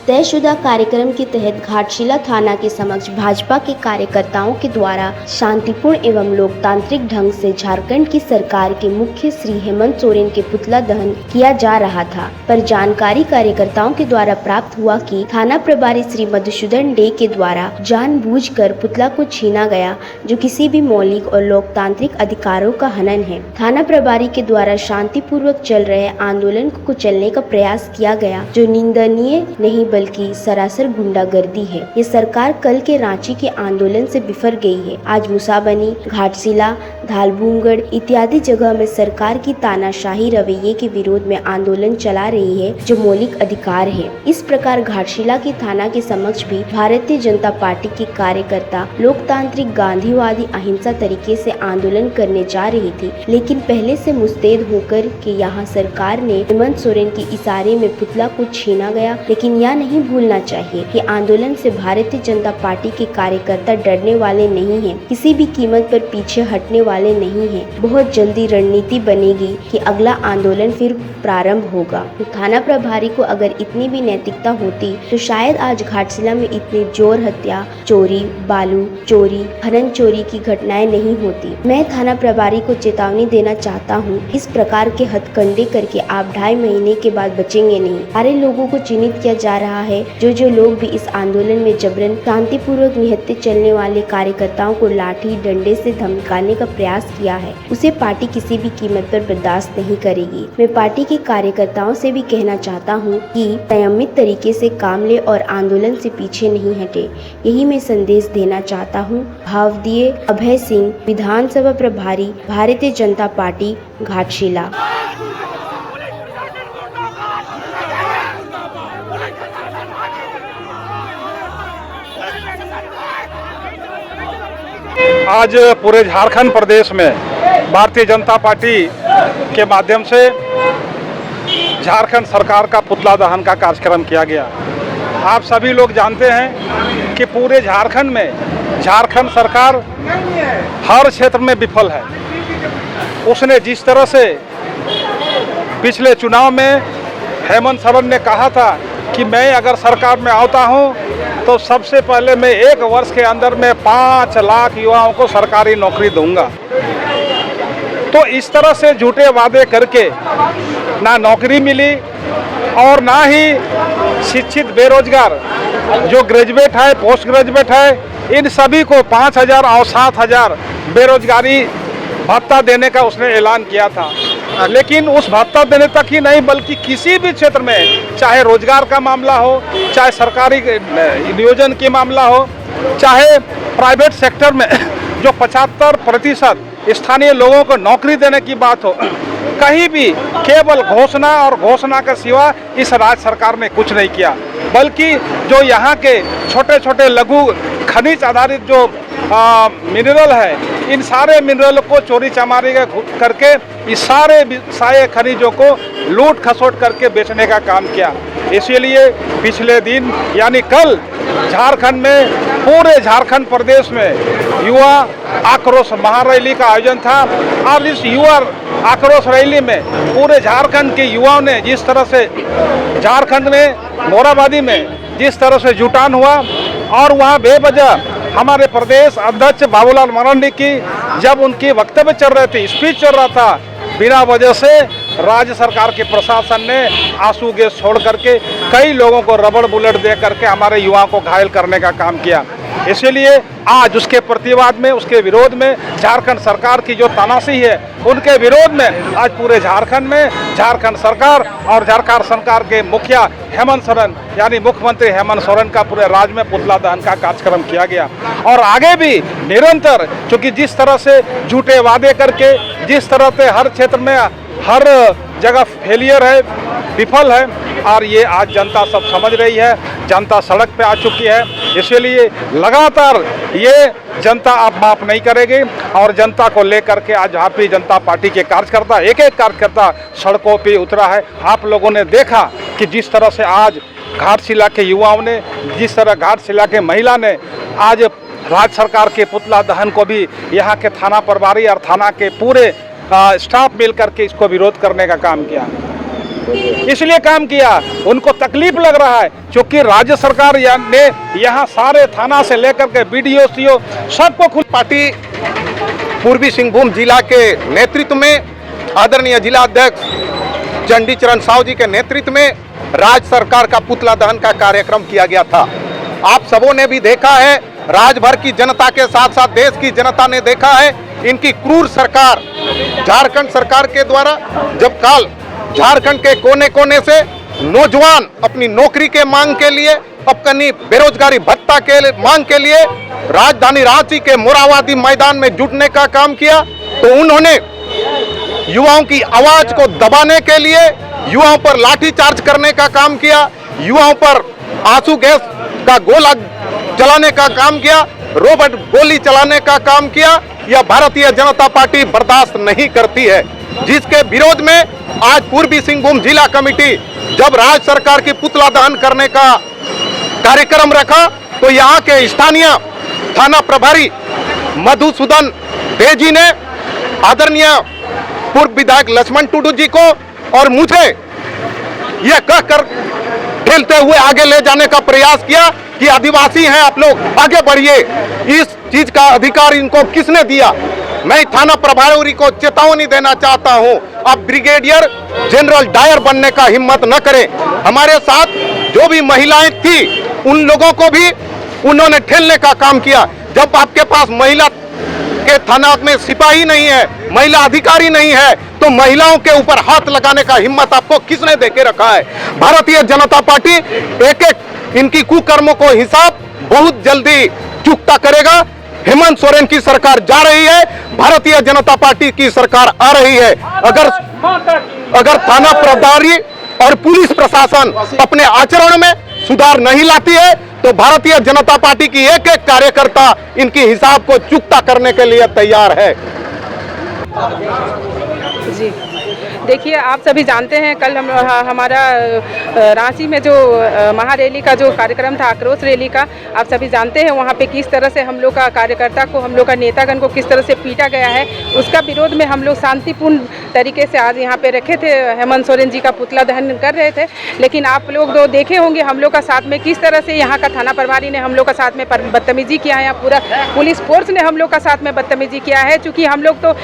तयशुदा कार्यक्रम के तहत घाटशिला थाना के समक्ष भाजपा के कार्यकर्ताओं के द्वारा शांतिपूर्ण एवं लोकतांत्रिक ढंग से झारखंड की सरकार के मुख्य श्री हेमंत सोरेन के पुतला दहन किया जा रहा था, पर जानकारी कार्यकर्ताओं के द्वारा प्राप्त हुआ कि थाना प्रभारी श्री मधुसूदन डे के द्वारा जानबूझकर पुतला को छीना गया, जो किसी भी मौलिक और लोकतांत्रिक अधिकारों का हनन है। थाना प्रभारी के द्वारा शांतिपूर्वक चल रहे आंदोलन को कुचलने का प्रयास किया गया, जो निंदनीय नहीं बल्कि सरासर गुंडागर्दी है। ये सरकार कल के रांची के आंदोलन से बिफर गई है। आज मुसाबनी, घाटशिला, धालबूंगड़ इत्यादि जगह में सरकार की तानाशाही रवैये के विरोध में आंदोलन चला रही है, जो मौलिक अधिकार है। इस प्रकार घाटशिला की थाना के समक्ष भी भारतीय जनता पार्टी के कार्यकर्ता लोकतांत्रिक गांधीवादी अहिंसा तरीके से आंदोलन करने जा रही थी, लेकिन पहले से मुस्तैद होकर के यहाँ सरकार ने हेमंत सोरेन के इशारे में पुतला को छीना गया। लेकिन यह नहीं भूलना चाहिए कि आंदोलन से भारतीय जनता पार्टी के कार्यकर्ता डरने वाले नहीं हैं, किसी भी कीमत पर पीछे हटने वाले नहीं हैं। बहुत जल्दी रणनीति बनेगी कि अगला आंदोलन फिर प्रारंभ होगा। तो थाना प्रभारी को अगर इतनी भी नैतिकता होती तो शायद आज घाटशिला में इतनी जोर हत्या, चोरी, बालू चोरी, खनन चोरी की घटनाएं नहीं होती। मैं थाना प्रभारी को चेतावनी देना चाहता हूँ, इस प्रकार के हथकंडे करके आप 2.5 महीने के बाद बचेंगे नहीं। सारे लोगों को चिन्हित किया जा रहा है। जो लोग भी इस आंदोलन में जबरन शांतिपूर्वक निहत्थे चलने वाले कार्यकर्ताओं को लाठी डंडे से धमकाने का प्रयास किया है, उसे पार्टी किसी भी कीमत पर बर्दाश्त नहीं करेगी। मैं पार्टी के कार्यकर्ताओं से भी कहना चाहता हूँ कि संयमित तरीके से काम ले और आंदोलन से पीछे नहीं हटे। यही मैं संदेश देना चाहता हूँ। भावदीय अभय सिंह, विधानसभा प्रभारी, भारतीय जनता पार्टी, घाटशिला। आज पूरे झारखंड प्रदेश में भारतीय जनता पार्टी के माध्यम से झारखंड सरकार का पुतला दहन का कार्यक्रम किया गया। आप सभी लोग जानते हैं कि पूरे झारखंड में झारखंड सरकार हर क्षेत्र में विफल है। उसने जिस तरह से पिछले चुनाव में हेमंत सोरेन ने कहा था कि मैं अगर सरकार में आता हूं तो सबसे पहले मैं 1 वर्ष के अंदर में 5 लाख युवाओं को सरकारी नौकरी दूंगा, तो इस तरह से झूठे वादे करके ना नौकरी मिली और ना ही शिक्षित बेरोजगार जो ग्रेजुएट है, पोस्ट ग्रेजुएट है, इन सभी को 5,000 और 7,000 बेरोजगारी भत्ता देने का उसने ऐलान किया था। लेकिन उस भत्ता देने तक ही नहीं बल्कि किसी भी क्षेत्र में, चाहे रोजगार का मामला हो, चाहे सरकारी नियोजन की मामला हो, चाहे प्राइवेट सेक्टर में जो 75% स्थानीय लोगों को नौकरी देने की बात हो, कहीं भी केवल घोषणा और घोषणा के सिवा इस राज्य सरकार ने कुछ नहीं किया। बल्कि जो यहाँ के छोटे छोटे लघु खनिज आधारित जो मिनरल है, इन सारे मिनरल को चोरी चमारी करके इस सारे खनिजों को लूट खसोट करके बेचने का काम किया। इसीलिए पिछले दिन यानी कल झारखंड में, पूरे झारखंड प्रदेश में युवा आक्रोश महारैली का आयोजन था। और इस युवा आक्रोश रैली में पूरे झारखंड के युवाओं ने जिस तरह से झारखंड में मोराबादी में जिस तरह से जुटान हुआ, और वहाँ बेवजह हमारे प्रदेश अध्यक्ष बाबूलाल मरांडी की जब उनकी वक्तव्य चल रहे थे, स्पीच चल रहा था, बिना वजह से राज्य सरकार के प्रशासन ने आंसू गैस छोड़ करके कई लोगों को रबड़ बुलेट दे करके हमारे युवाओं को घायल करने का काम किया। इसीलिए आज उसके प्रतिवाद में, उसके विरोध में, झारखंड सरकार की जो तानाशाही है उनके विरोध में आज पूरे झारखंड में झारखंड सरकार और झारखंड सरकार के मुखिया हेमंत सोरेन यानी मुख्यमंत्री हेमंत सोरेन का पूरे राज्य में पुतला दहन का कार्यक्रम किया गया। और आगे भी निरंतर, क्योंकि जिस तरह से झूठे वादे करके, जिस तरह से हर क्षेत्र में हर जगह फेलियर है, विफल है, और ये आज जनता सब समझ रही है, जनता सड़क पे आ चुकी है। इसलिए लगातार ये जनता अब माफ नहीं करेगी और जनता को लेकर के आज भारतीय जनता पार्टी के कार्यकर्ता, एक कार्यकर्ता सड़कों पे उतरा है। आप लोगों ने देखा कि जिस तरह से आज घाटशिला के युवाओं ने, जिस तरह घाटशिला के महिला ने आज राज्य सरकार के पुतला दहन को भी यहाँ के थाना प्रभारी और थाना के पूरे स्टाफ मिल करके इसको विरोध करने का काम किया। इसलिए काम किया। उनको तकलीफ लग रहा है क्योंकि राज्य सरकार ने यहाँ सारे थाना से लेकर के BDO CO सबको खुद पार्टी पूर्वी सिंहभूम जिला के नेतृत्व में आदरणीय जिला अध्यक्ष चंडी चरण साहू जी के नेतृत्व में राज्य सरकार का पुतला दहन का कार्यक्रम किया गया था। आप सबों ने भी देखा है, राज्य भर की जनता के साथ साथ देश की जनता ने देखा है इनकी क्रूर सरकार झारखंड सरकार के द्वारा, जब काल झारखंड के कोने कोने से नौजवान अपनी नौकरी के मांग के लिए, अपनी बेरोजगारी भत्ता के मांग के लिए राजधानी रांची के मोराबादी मैदान में जुटने का काम किया, तो उन्होंने युवाओं की आवाज को दबाने के लिए युवाओं पर लाठीचार्ज करने का काम किया, युवाओं पर आंसू गैस का गोला चलाने का काम किया, रोबोट गोली चलाने का काम किया। यह भारतीय जनता पार्टी बर्दाश्त नहीं करती है, जिसके विरोध में आज पूर्वी सिंहभूम जिला कमेटी जब राज्य सरकार की पुतला दहन करने का कार्यक्रम रखा, तो यहाँ के स्थानीय थाना प्रभारी मधुसूदन दे जी ने आदरणीय पूर्व विधायक लक्ष्मण टुडू जी को और मुझे यह कहकर ठेलते हुए आगे ले जाने का प्रयास किया कि आदिवासी हैं आप लोग, आगे बढ़िए, इस चीज का अधिकार इनको किसने दिया। मैं थाना प्रभारी को चेतावनी देना चाहता हूं, आप ब्रिगेडियर जनरल डायर बनने का हिम्मत न करें। हमारे साथ जो भी महिलाएं थी उन लोगों को भी उन्होंने ठेलने का काम किया। जब आपके पास महिला के थाना में सिपाही नहीं है, महिला अधिकारी नहीं है, तो महिलाओं के ऊपर हाथ लगाने का हिम्मत आपको किसने देके रखा है। भारतीय जनता पार्टी एक एक इनकी कुकर्मों को हिसाब बहुत जल्दी चुकता करेगा। हेमंत सोरेन की सरकार जा रही है, भारतीय जनता पार्टी की सरकार आ रही है। अगर थाना प्रभारी और पुलिस प्रशासन अपने आचरण में सुधार नहीं लाती है, तो भारतीय जनता पार्टी की एक एक कार्यकर्ता इनकी हिसाब को चुकता करने के लिए तैयार है। जी देखिए, आप सभी जानते हैं कल हमारा रांची में जो महारैली का जो कार्यक्रम था, आक्रोश रैली का, आप सभी जानते हैं वहाँ पे किस तरह से हम लोग का कार्यकर्ता को, हम लोग का नेतागण को किस तरह से पीटा गया है। उसका विरोध में हम लोग शांतिपूर्ण तरीके से आज यहाँ पे रखे थे, हेमंत सोरेन जी का पुतला दहन कर रहे थे। लेकिन आप लोग तो देखे होंगे हम लोग का साथ में किस तरह से यहाँ का थाना प्रभारी ने हम लोग का साथ में बदतमीजी किया है, या पूरा पुलिस फोर्स ने हम लोग का साथ में बदतमीजी किया है। चूँकि हम लोग तो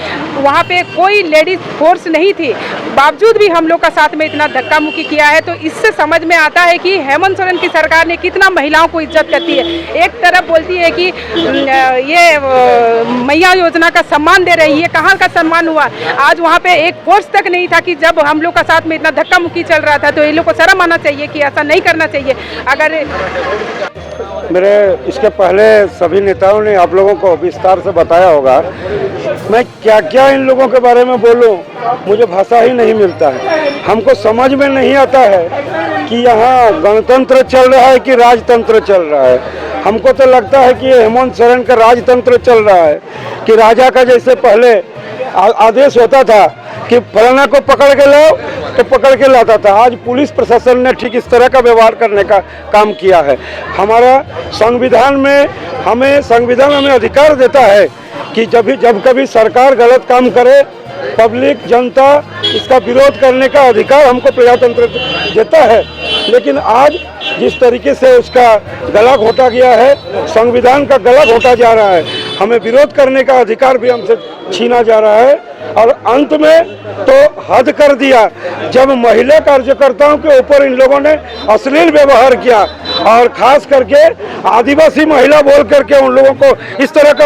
वहाँ पे कोई लेडीज फोर्स नहीं थी, बावजूद भी हम लोग का साथ में इतना धक्का मुक्की किया है। तो इससे समझ में आता है कि हेमंत सोरेन की सरकार ने कितना महिलाओं को इज्जत करती है। एक तरफ बोलती है कि ये मैया योजना का सम्मान दे रही है, कहाँ का सम्मान हुआ। आज वहाँ पे एक फोर्स तक नहीं था कि जब हम लोग का साथ में इतना धक्का मुक्की चल रहा था, तो ये लोग को शर्म आना चाहिए कि ऐसा नहीं करना चाहिए। अगर मेरे इसके पहले सभी नेताओं ने आप लोगों को विस्तार से बताया होगा, मैं क्या क्या इन लोगों के बारे में बोलूं, मुझे भाषा ही नहीं मिलता है। हमको समझ में नहीं आता है कि यहाँ गणतंत्र चल रहा है कि राजतंत्र चल रहा है। हमको तो लगता है कि हेमंत सोरेन का राजतंत्र चल रहा है, कि राजा का जैसे पहले आदेश होता था कि फलाना को पकड़ के लाओ, तो पकड़ के लाता था। आज पुलिस प्रशासन ने ठीक इस तरह का व्यवहार करने का काम किया है। हमारा संविधान में हमें अधिकार देता है कि जब कभी सरकार गलत काम करे, पब्लिक जनता इसका विरोध करने का अधिकार हमको प्रजातंत्र देता है। लेकिन आज जिस तरीके से उसका गला घोटा गया है, संविधान का गला घोटा जा रहा है, हमें विरोध करने का अधिकार भी हमसे छीना जा रहा है। और अंत में तो हद कर दिया, जब महिला कार्यकर्ताओं के ऊपर इन लोगों ने अश्लील व्यवहार किया, और खास करके आदिवासी महिला बोल करके उन लोगों को इस तरह का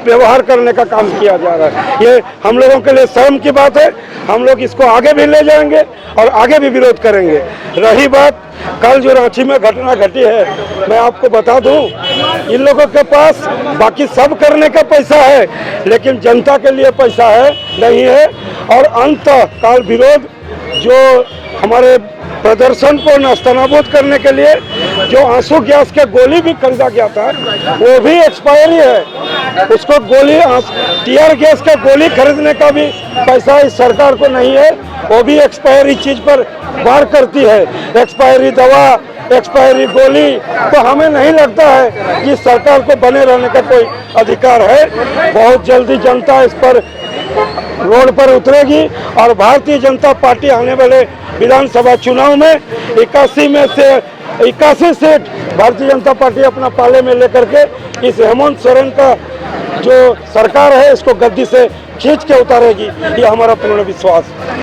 व्यवहार करने का काम किया जा रहा है। ये हम लोगों के लिए शर्म की बात है। हम लोग इसको आगे भी ले जाएंगे और आगे भी विरोध करेंगे। रही बात कल जो रांची में घटना घटी है, मैं आपको बता दूं, इन लोगों के पास बाकी सब करने का पैसा है, लेकिन जनता के लिए पैसा है नहीं है। और अंत काल विरोध जो हमारे प्रदर्शन को नस्तनाबूद करने के लिए जो आंसू गैस के गोली भी खरीदा गया था, वो भी एक्सपायरी है। उसको गोली टीयर गैस का गोली खरीदने का भी पैसा इस सरकार को नहीं है। वो भी एक्सपायरी चीज पर वार करती है, एक्सपायरी दवा, एक्सपायरी गोली। तो हमें नहीं लगता है कि सरकार को बने रहने का कोई अधिकार है। बहुत जल्दी जनता इस पर रोड पर उतरेगी और भारतीय जनता पार्टी आने वाले विधानसभा चुनाव में 81 सीट भारतीय जनता पार्टी अपना पाले में लेकर के इस हेमंत सोरेन का जो सरकार है इसको गद्दी से खींच के उतारेगी, ये हमारा पूर्ण विश्वास है।